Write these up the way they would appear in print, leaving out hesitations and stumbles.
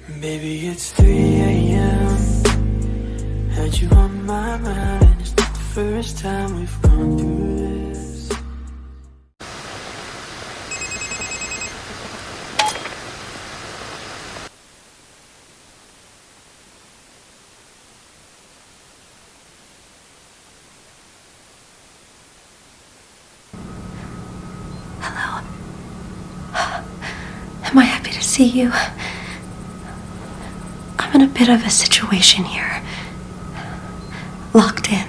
Baby, it's 3 a.m. Had you on my mind, and it's not the first time we've gone through this. Hello. Am I happy to see you? I'm in a bit of a situation here. Locked in.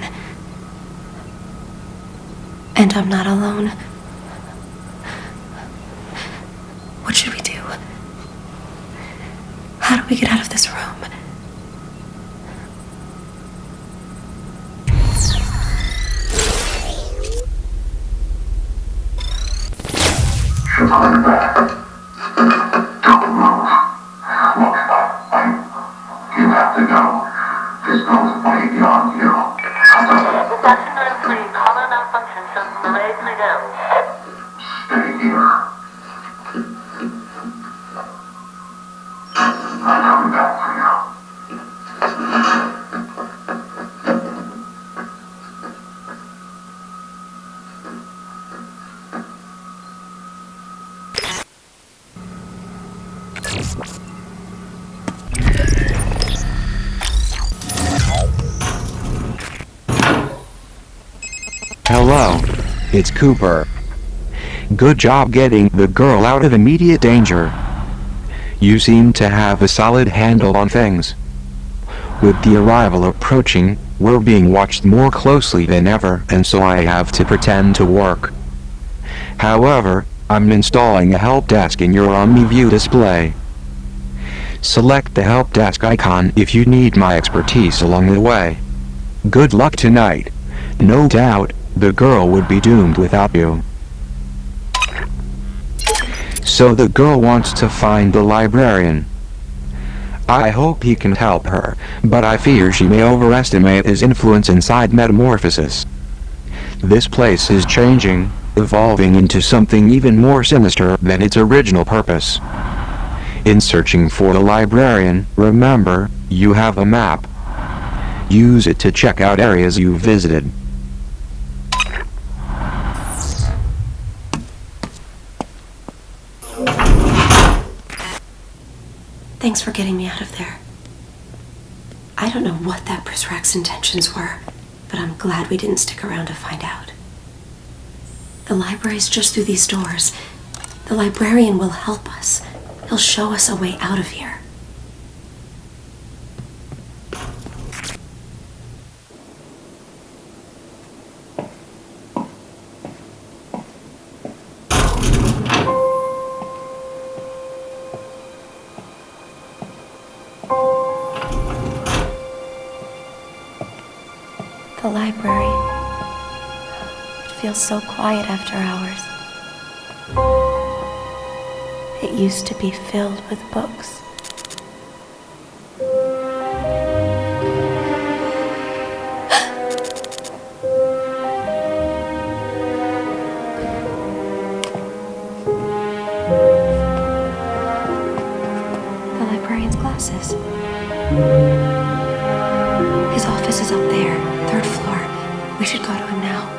And I'm not alone. What should we do? How do we get out of this room? She's coming back. Don't move. Look, you have to go. This goes way beyond you. This afternoon, please call a malfunction so delays may go. Stay here. I'm coming back for you. Hello, it's Cooper. Good job getting the girl out of immediate danger. You seem to have a solid handle on things. With the arrival approaching, we're being watched more closely than ever, and so I have to pretend to work. However, I'm installing a help desk in your OmniView display. Select the help desk icon if you need my expertise along the way. Good luck tonight. No doubt, the girl would be doomed without you. So the girl wants to find the librarian. I hope he can help her, but I fear she may overestimate his influence inside Metamorphosis. This place is changing, evolving into something even more sinister than its original purpose. In searching for the librarian, remember, you have a map. Use it to check out areas you've visited. Thanks for getting me out of there. I don't know what that Prisrak's intentions were, but I'm glad we didn't stick around to find out. The library's just through these doors. The librarian will help us. He'll show us a way out of here. The library. It feels so quiet after hours. It used to be filled with books. The librarian's glasses. His office is up there, 3rd floor. We should go to him now.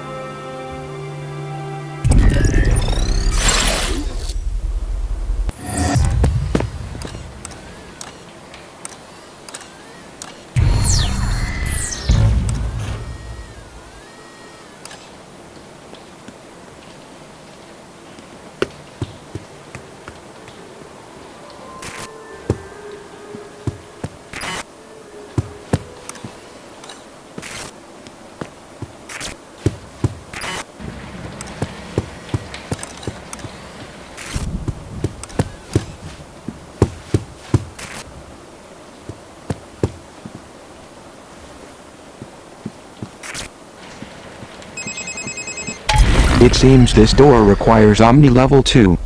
It seems this door requires Omni Level 2.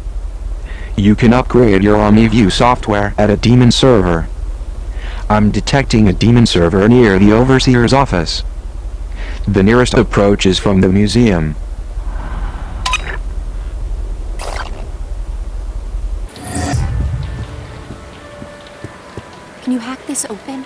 You can upgrade your OmniView software at a demon server. I'm detecting a demon server near the Overseer's office. The nearest approach is from the museum. Can you hack this open?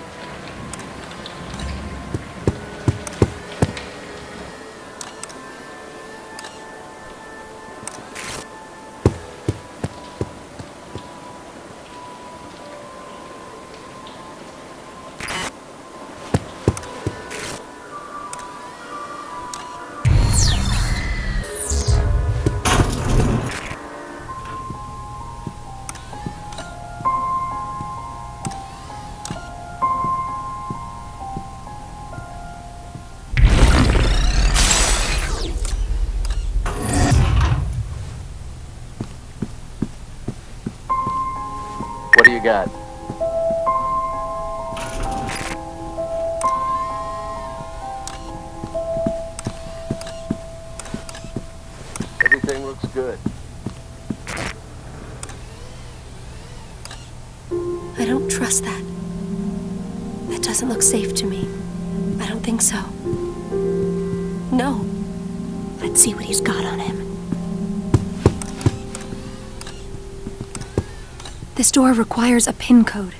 What do you got? Everything looks good. I don't trust that. That doesn't look safe to me. I don't think so. No. Let's see what he's got on him. This door requires a PIN code.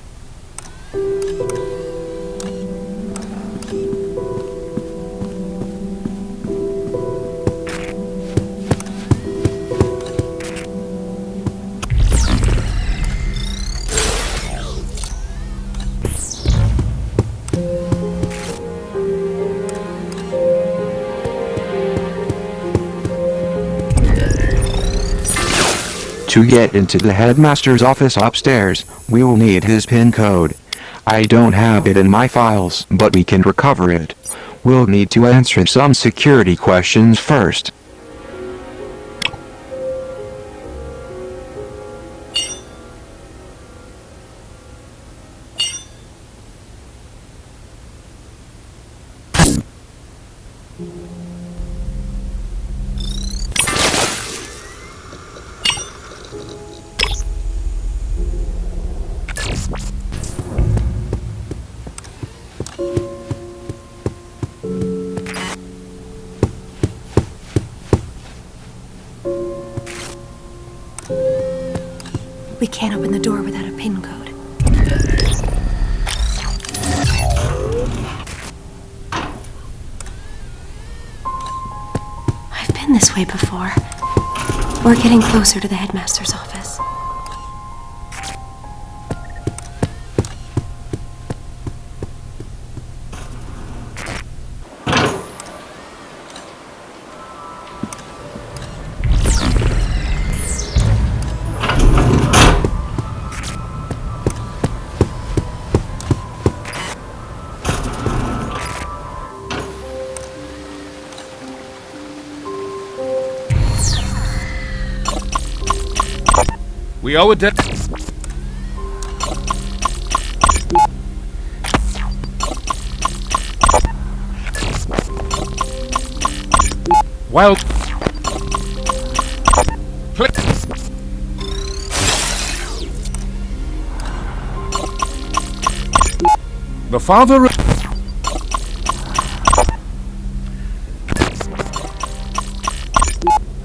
To get into the headmaster's office upstairs, we will need his PIN code. I don't have it in my files, but we can recover it. We'll need to answer some security questions first. We can't open the door without a PIN code. I've been this way before. We're getting closer to the headmaster's office. We owe a debt. Well. Click. The father.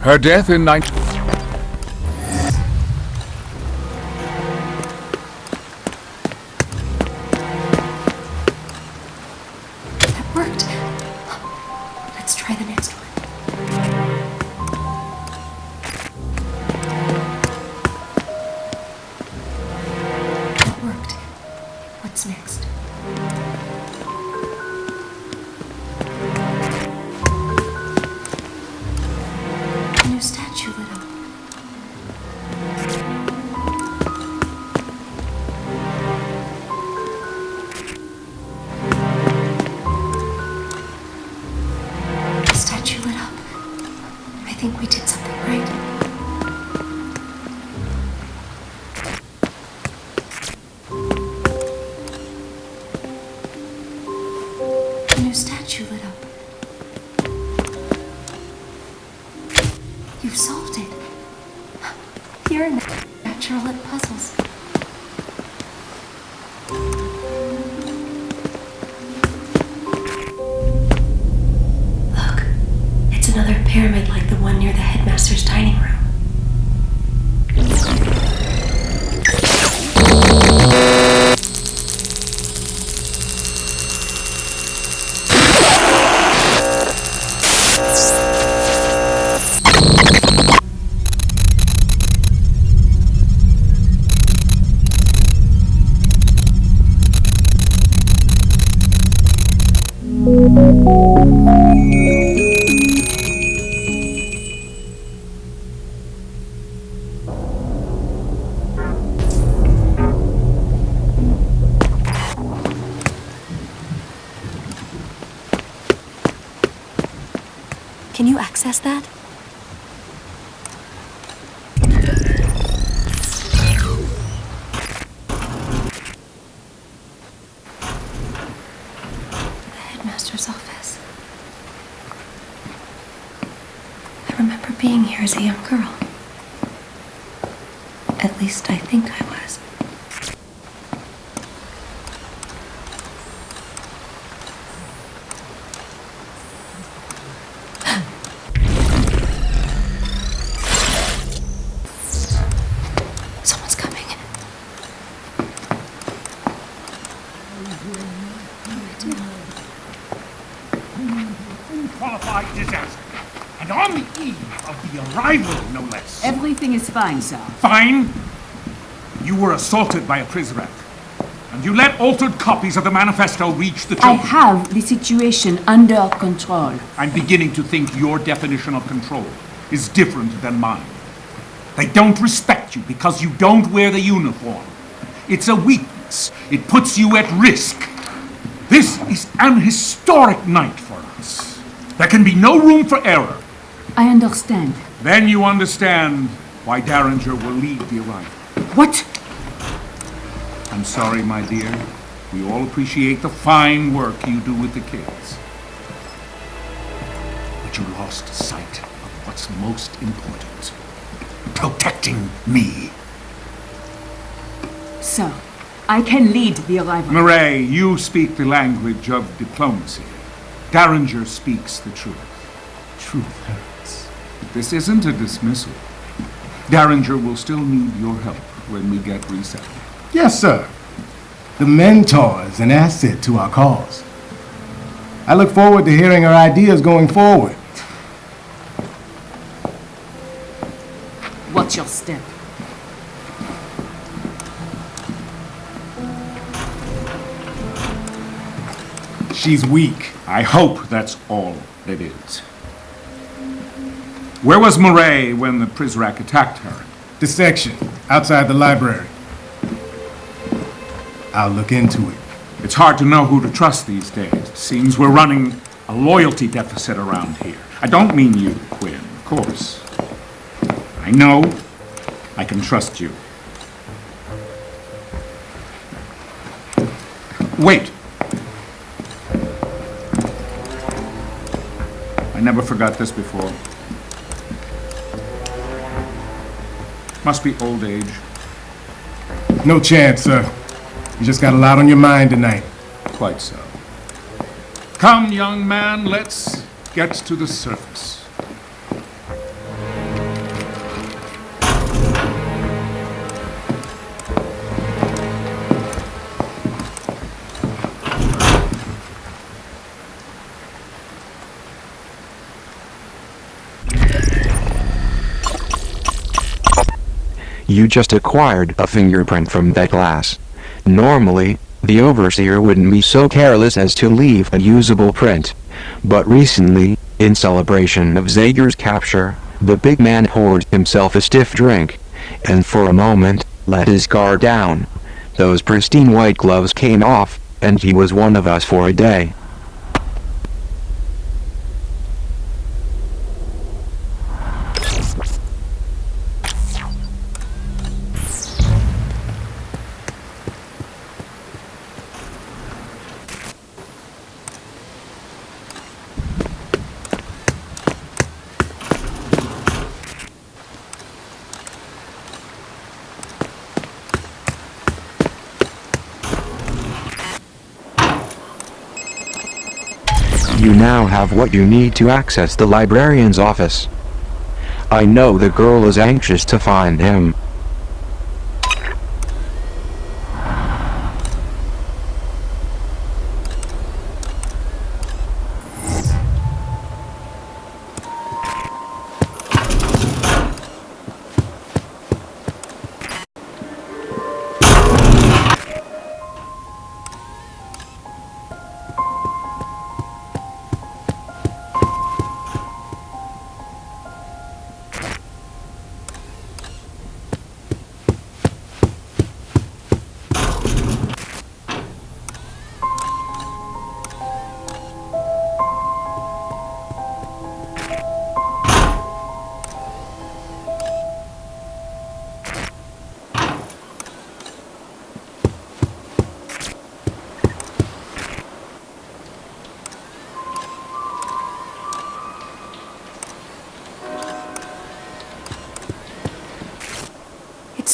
Her death in 19. Worked. Let's try the next one. That worked. What's next? A new statue lit up. Statue lit up. I think we did something right. A new statue lit up. You solved it. You're a natural at puzzles. Look, it's another pyramid like the one near the headmaster's dining room. Can you access that? The headmaster's office. I remember being here as a young girl. At least I think I was. Someone's coming. Unqualified disaster. And on the eve of the arrival, no less. Everything is fine, sir. Fine. You were assaulted by a Prizrak. And you let altered copies of the manifesto reach the I children. have the situation under control. I'm beginning to think your definition of control is different than mine. They don't respect you because you don't wear the uniform. It's a weakness. It puts you at risk. This is an historic night for us. There can be no room for error. I understand. Then you understand why Derringer will lead the arrival. What? I'm sorry, my dear. We all appreciate the fine work you do with the kids. But you lost sight of what's most important. Protecting me. So, I can lead the arrival. Murray, you speak the language of diplomacy. Derringer speaks the truth. Truth hurts. But this isn't a dismissal. Derringer will still need your help when we get resettled. Yes, sir. The mentor is an asset to our cause. I look forward to hearing her ideas going forward. Watch your step. She's weak. I hope that's all it is. Where was Murray when the Prizrak attacked her? The section, outside the library. I'll look into it. It's hard to know who to trust these days. It seems we're running a loyalty deficit around here. I don't mean you, Quinn, of course. I know I can trust you. Wait. I never forgot this before. Must be old age. No chance, sir. You just got a lot on your mind tonight. Quite so. Come, young man, let's get to the surface. You just acquired a fingerprint from that glass. Normally, the overseer wouldn't be so careless as to leave a usable print. But recently, in celebration of Zager's capture, the big man poured himself a stiff drink, and for a moment, let his guard down. Those pristine white gloves came off, and he was one of us for a day. You now have what you need to access the librarian's office. I know the girl is anxious to find him.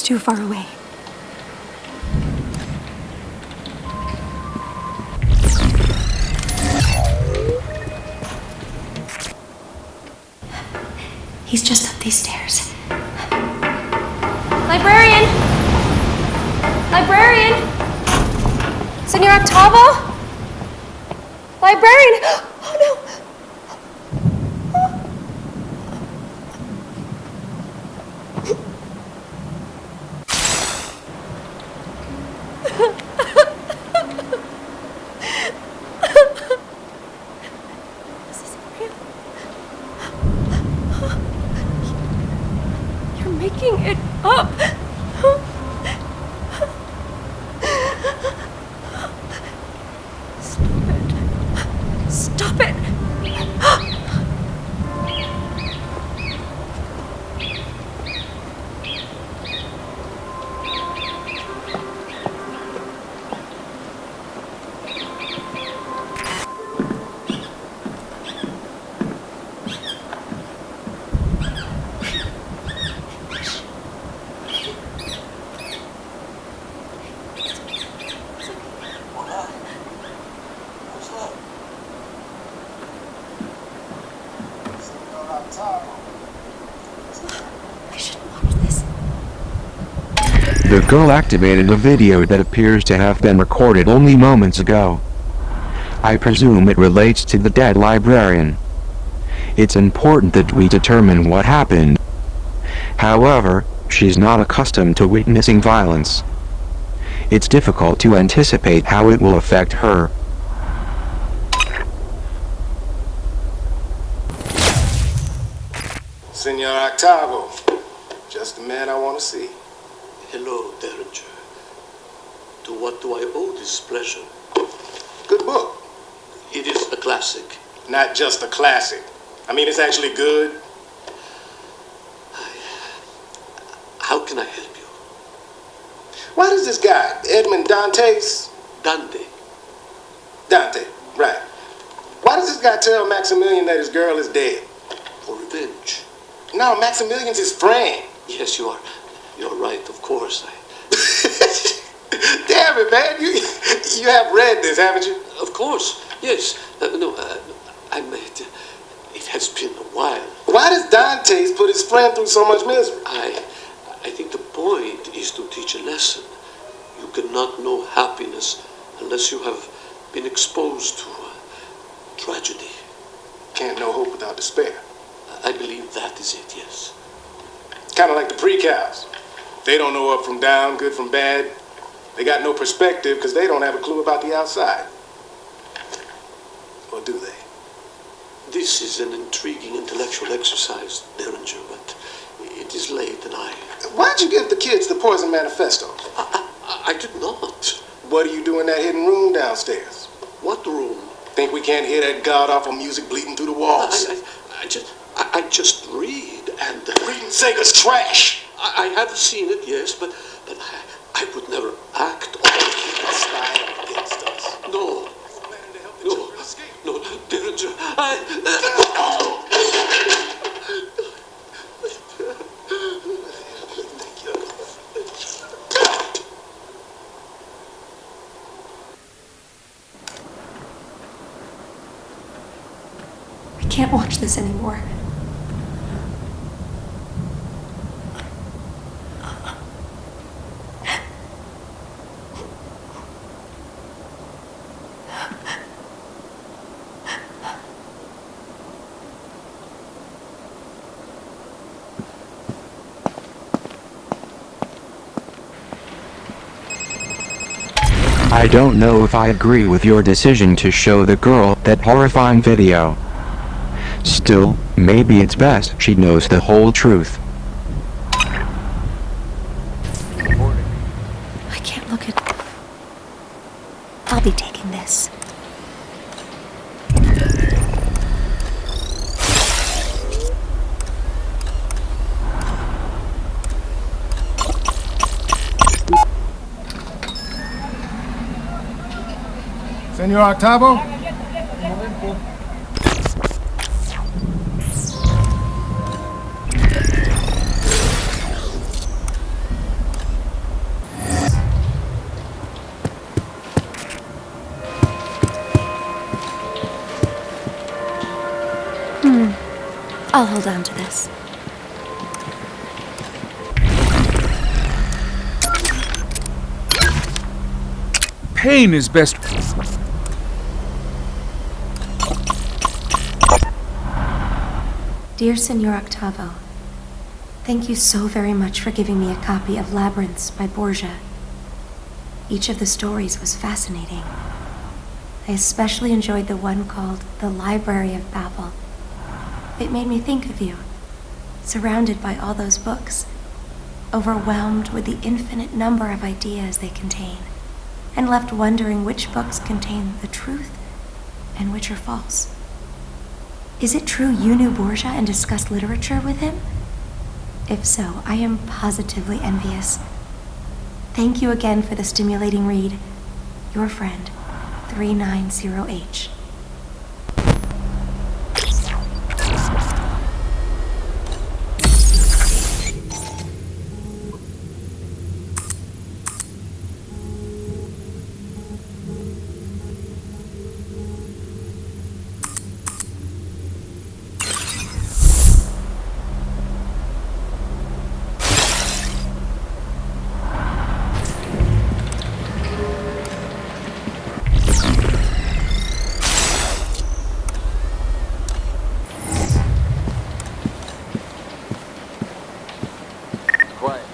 too far away. He's just up these stairs. Librarian! Librarian! Senor Octavo? Librarian! Oh no! This isn't real. You're making it up. Stop it. I shouldn't watch this. The girl activated a video that appears to have been recorded only moments ago. I presume it relates to the dead librarian. It's important that we determine what happened. However, she's not accustomed to witnessing violence. It's difficult to anticipate how it will affect her. Senor Octavo, just the man I want to see. Hello, Derringer. To what do I owe this pleasure? Good book. It is a classic. Not just a classic. I mean, it's actually good. How can I help you? Why does this guy, Edmond Dantes? Dante. Dante, right. Why does this guy tell Maximilian that his girl is dead? For revenge. No, Maximilian's his friend. Yes, you are. You're right, of course. Damn it, man. You have read this, haven't you? Of course, yes. I meant it has been a while. Why does Dantes put his friend through so much misery? I think the point is to teach a lesson. You cannot know happiness unless you have been exposed to tragedy. Can't know hope without despair. I believe that is it, yes. Kind of like the pre-cows. They don't know up from down, good from bad. They got no perspective because they don't have a clue about the outside. Or do they? This is an intriguing intellectual exercise, Derringer, but it is late and Why'd you give the kids the Poison Manifesto? I did not. What do you do in that hidden room downstairs? What room? Think we can't hear that god-awful music bleeding through the walls? I just read and... Reading Sega's trash! I have seen it, yes, but I would never act on it. Style against us. No. No, Derringer, We can't watch this anymore. I don't know if I agree with your decision to show the girl that horrifying video. Still, maybe it's best she knows the whole truth. I can't look at... I'll be taking this. Senor Octavo? I'll hold on to this. Pain is best. Dear Senor Octavo, thank you so very much for giving me a copy of Labyrinths by Borgia. Each of the stories was fascinating. I especially enjoyed the one called The Library of Babel. It made me think of you, surrounded by all those books, overwhelmed with the infinite number of ideas they contain, and left wondering which books contain the truth and which are false. Is it true you knew Borgia and discussed literature with him? If so, I am positively envious. Thank you again for the stimulating read. Your friend, 390H. Quiet.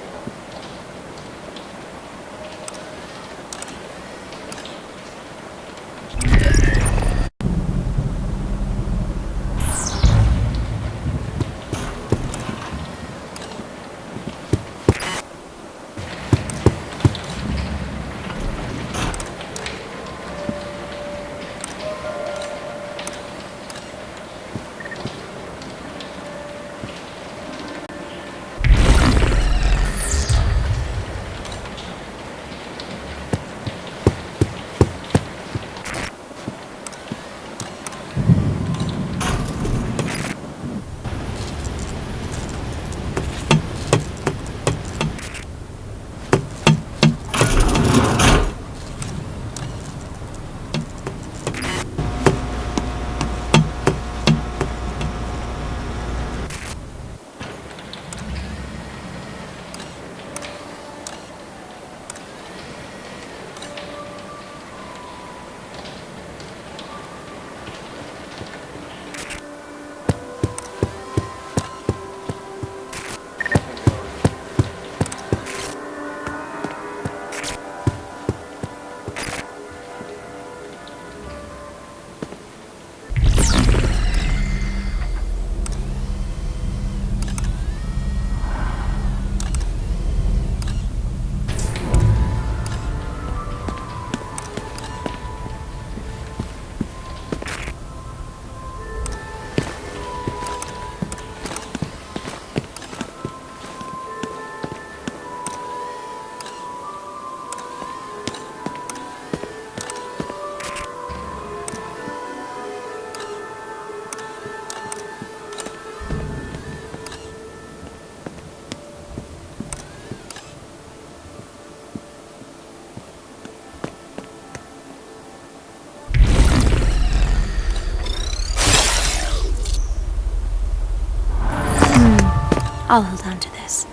I'll hold on to this.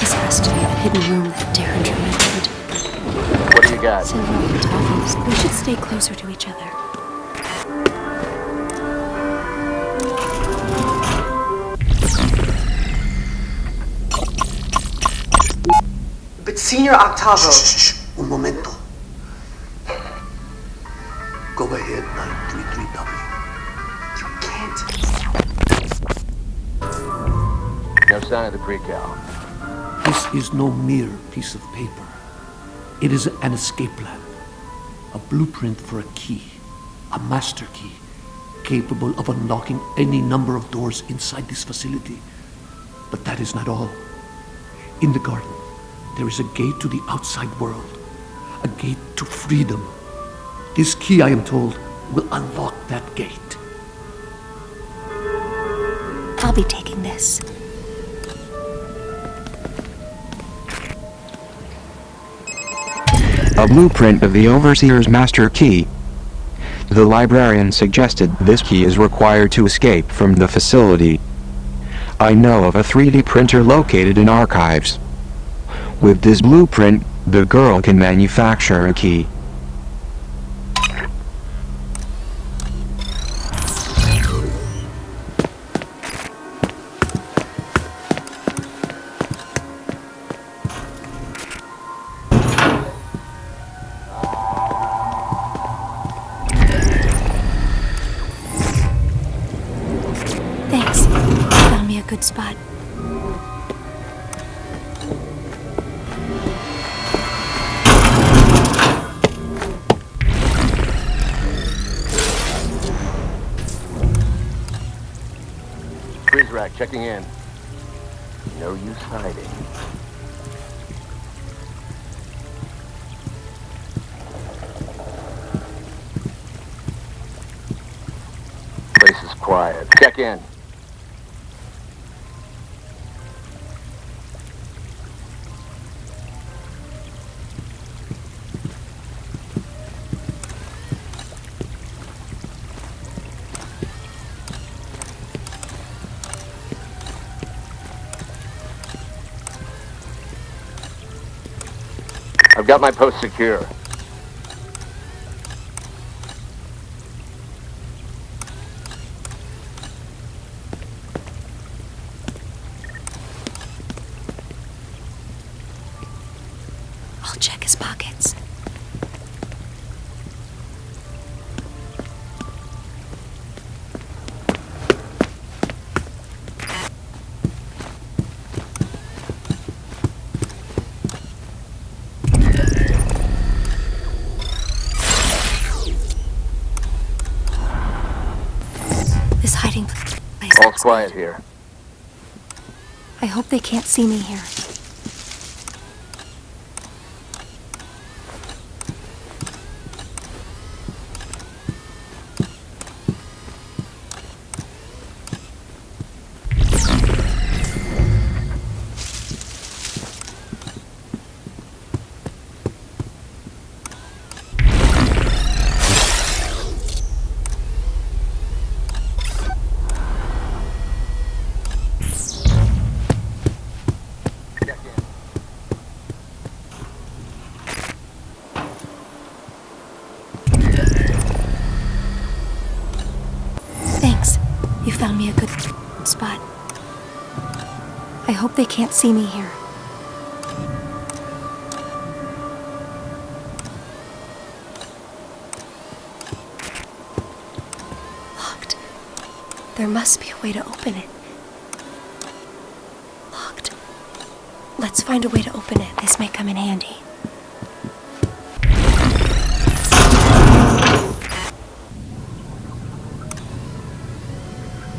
This has to be the hidden room that Derringer mentioned. What do you got? Silver and Toffles. We should stay closer to each other. But Senior Octavo... Shh. Un momento. Go ahead, 933W. You can't... No sign of the pre-cal. This is no mere piece of paper. It is an escape plan. A blueprint for a key. A master key. Capable of unlocking any number of doors inside this facility. But that is not all. In the garden, there is a gate to the outside world. A gate to freedom. This key, I am told, will unlock that gate. I'll be taking this. A blueprint of the Overseer's master key. The librarian suggested this key is required to escape from the facility. I know of a 3D printer located in archives. With this blueprint, the girl can manufacture a key. Thanks. Found me a good spot. Freeze rack checking in. No use hiding. Place is quiet. Check in. I've got my post secure. I'll check his pockets. This hiding place. All's quiet here. I hope they can't see me here. Thanks. You found me a good spot. I hope they can't see me here. Locked. There must be a way to open it. Locked. Let's find a way to open it. This may come in handy.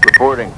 Reporting.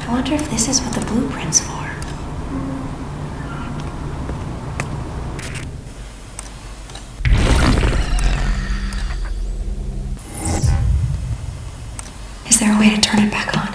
I wonder if this is what the blueprint's for. Is there a way to turn it back on?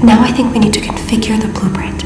Now I think we need to configure the blueprint.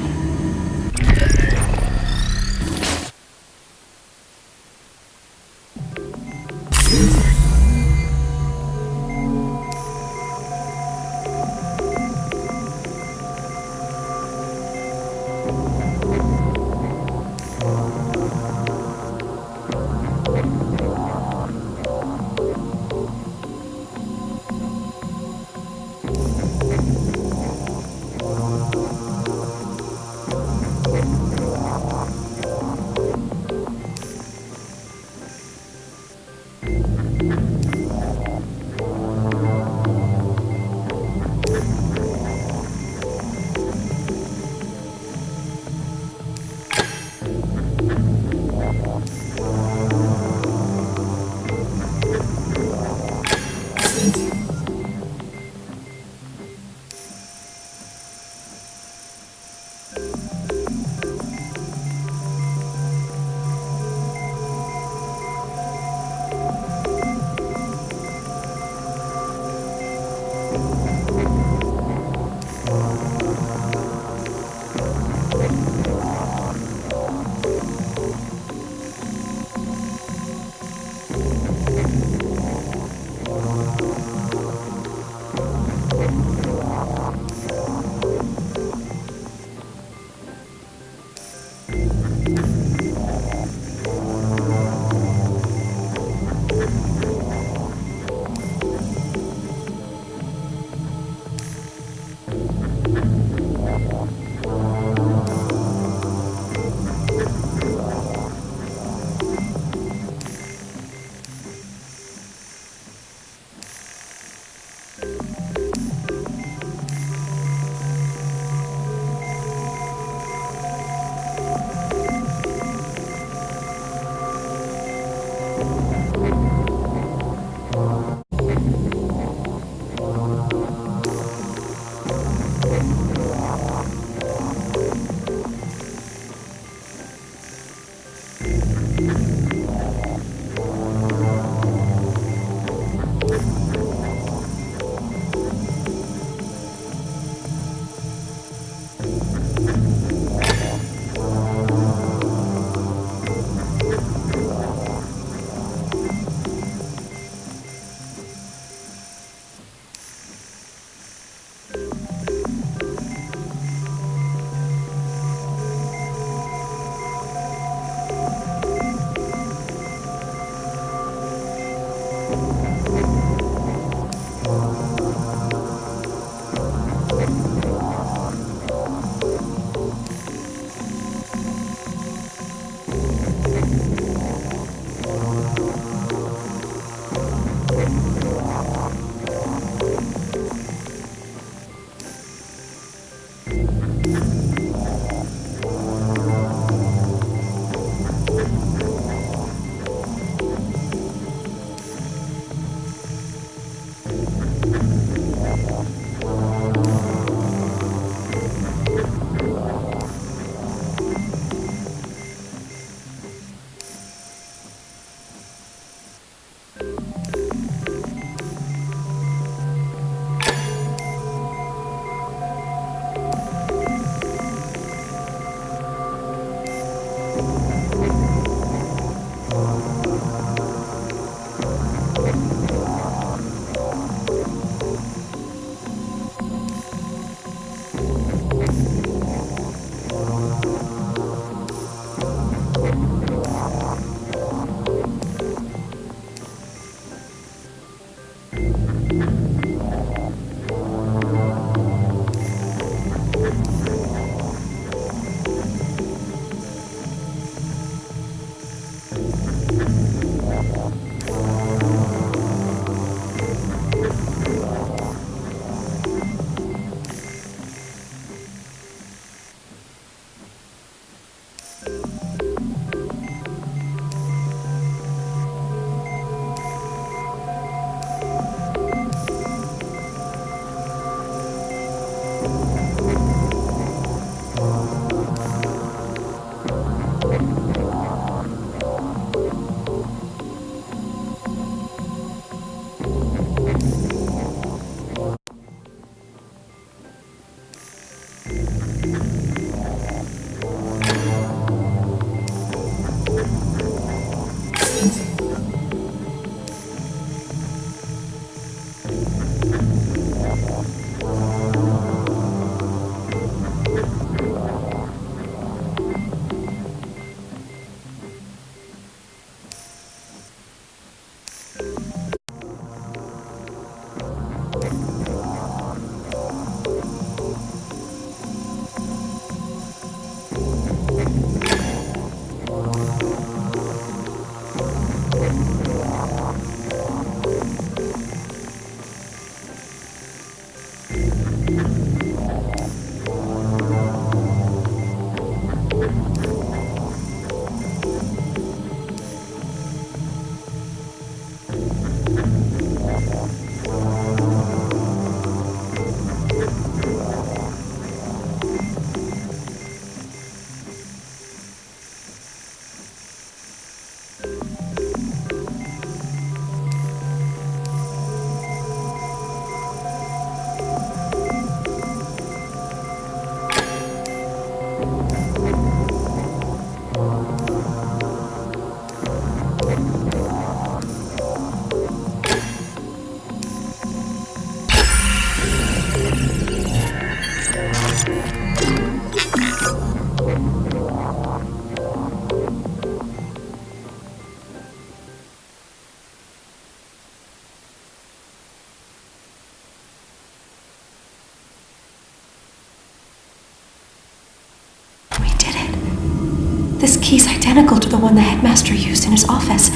This key's identical to the one the headmaster used in his office.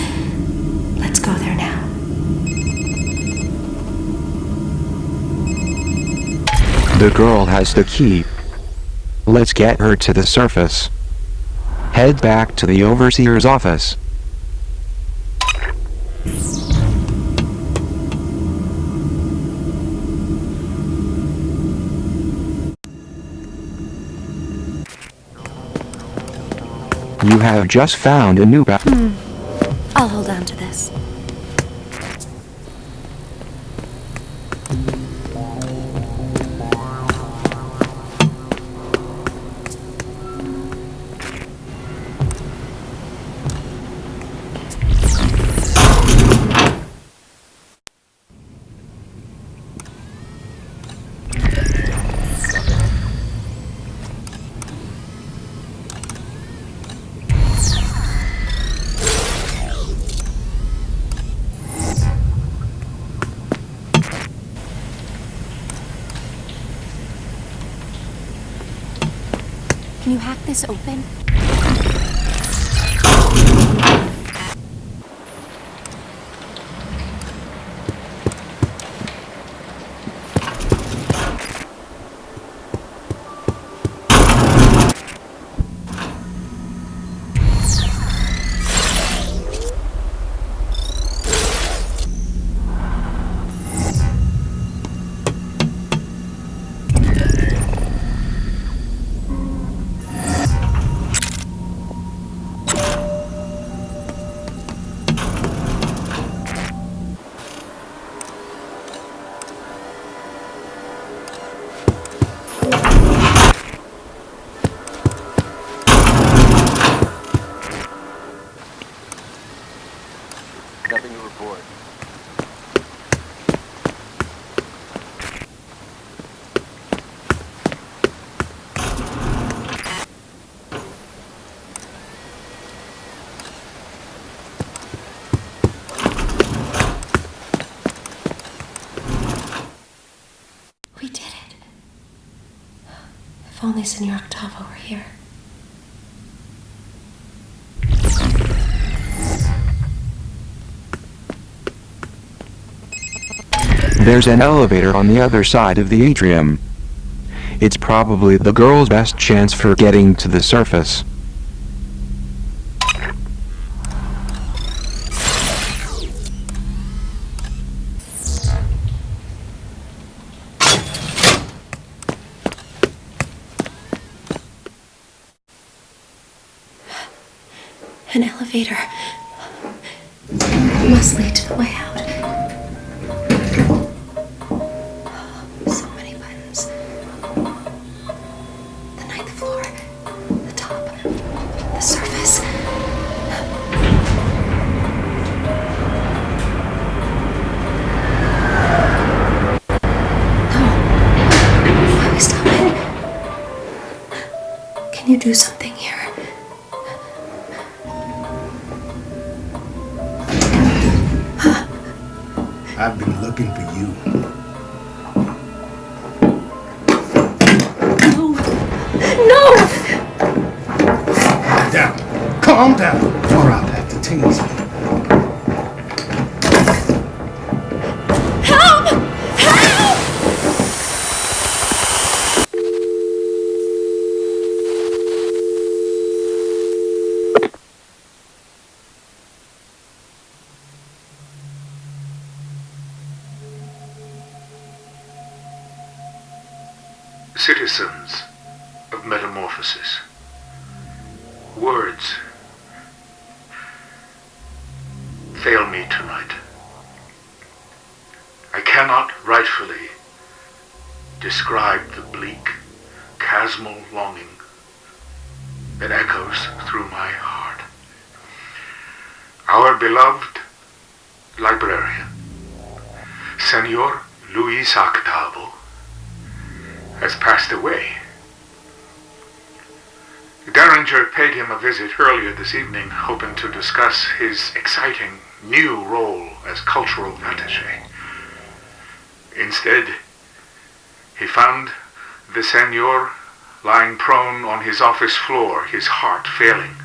Let's go there now. The girl has the key. Let's get her to the surface. Head back to the overseer's office. You have just found a new I'll hold on to this. Can you hack this open? Nothing to report. We did it. If only Senor Octavo were here. There's an elevator on the other side of the atrium. It's probably the girl's best chance for getting to the surface. An elevator. It must lead to the way out. So many buttons. The ninth floor. The top. The surface. No. Why are we stopping? Can you do something here? I've been looking for you. No! Down. Calm down, or I'll have to tase you. Help! Help! Citizens of Metamorphosis, words fail me tonight. I cannot rightfully describe the bleak, chasmal longing that echoes through my heart. Our beloved librarian, Senor Luis Octavo, has passed away. Derringer paid him a visit earlier this evening, hoping to discuss his exciting new role as cultural attaché. Instead, he found the Senor lying prone on his office floor, his heart failing.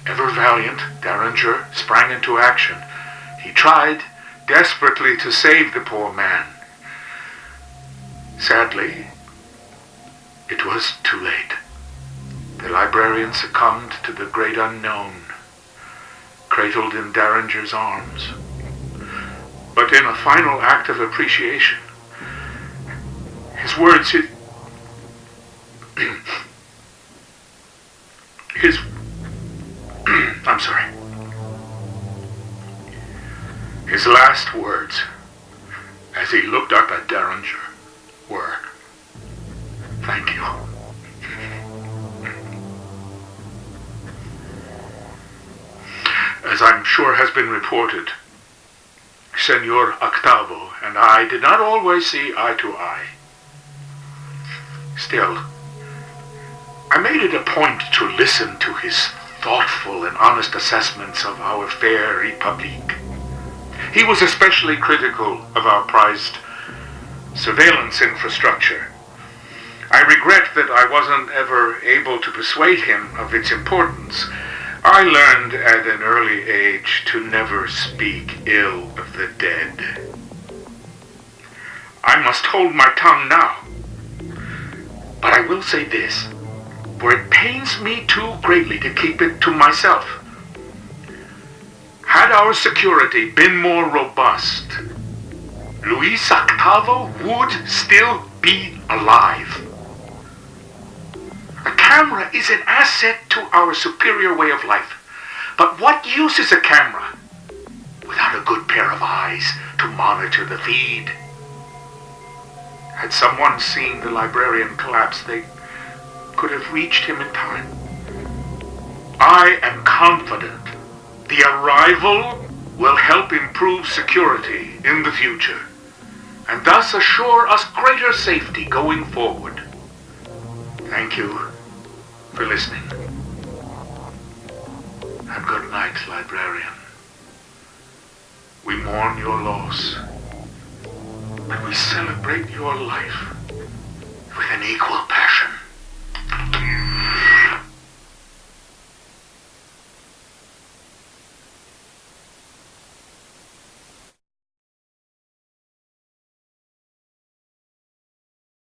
Ever valiant, Derringer sprang into action. He tried desperately to save the poor man. Sadly, it was too late. The librarian succumbed to the great unknown, cradled in Derringer's arms. But in a final act of appreciation, his words, his last words, as he looked up at Derringer, were, "Thank you." As I'm sure has been reported, Senor Octavo and I did not always see eye to eye. Still, I made it a point to listen to his thoughtful and honest assessments of our fair Republique. He was especially critical of our prized surveillance infrastructure. I regret that I wasn't ever able to persuade him of its importance. I learned at an early age to never speak ill of the dead. I must hold my tongue now. But I will say this, for it pains me too greatly to keep it to myself. Had our security been more robust, Luis Octavo would still be alive. A camera is an asset to our superior way of life. But what use is a camera without a good pair of eyes to monitor the feed? Had someone seen the librarian collapse, they could have reached him in time. I am confident the arrival will help improve security in the future, and thus assure us greater safety going forward. Thank you for listening. And good night, librarian. We mourn your loss, but we celebrate your life with an equal passion.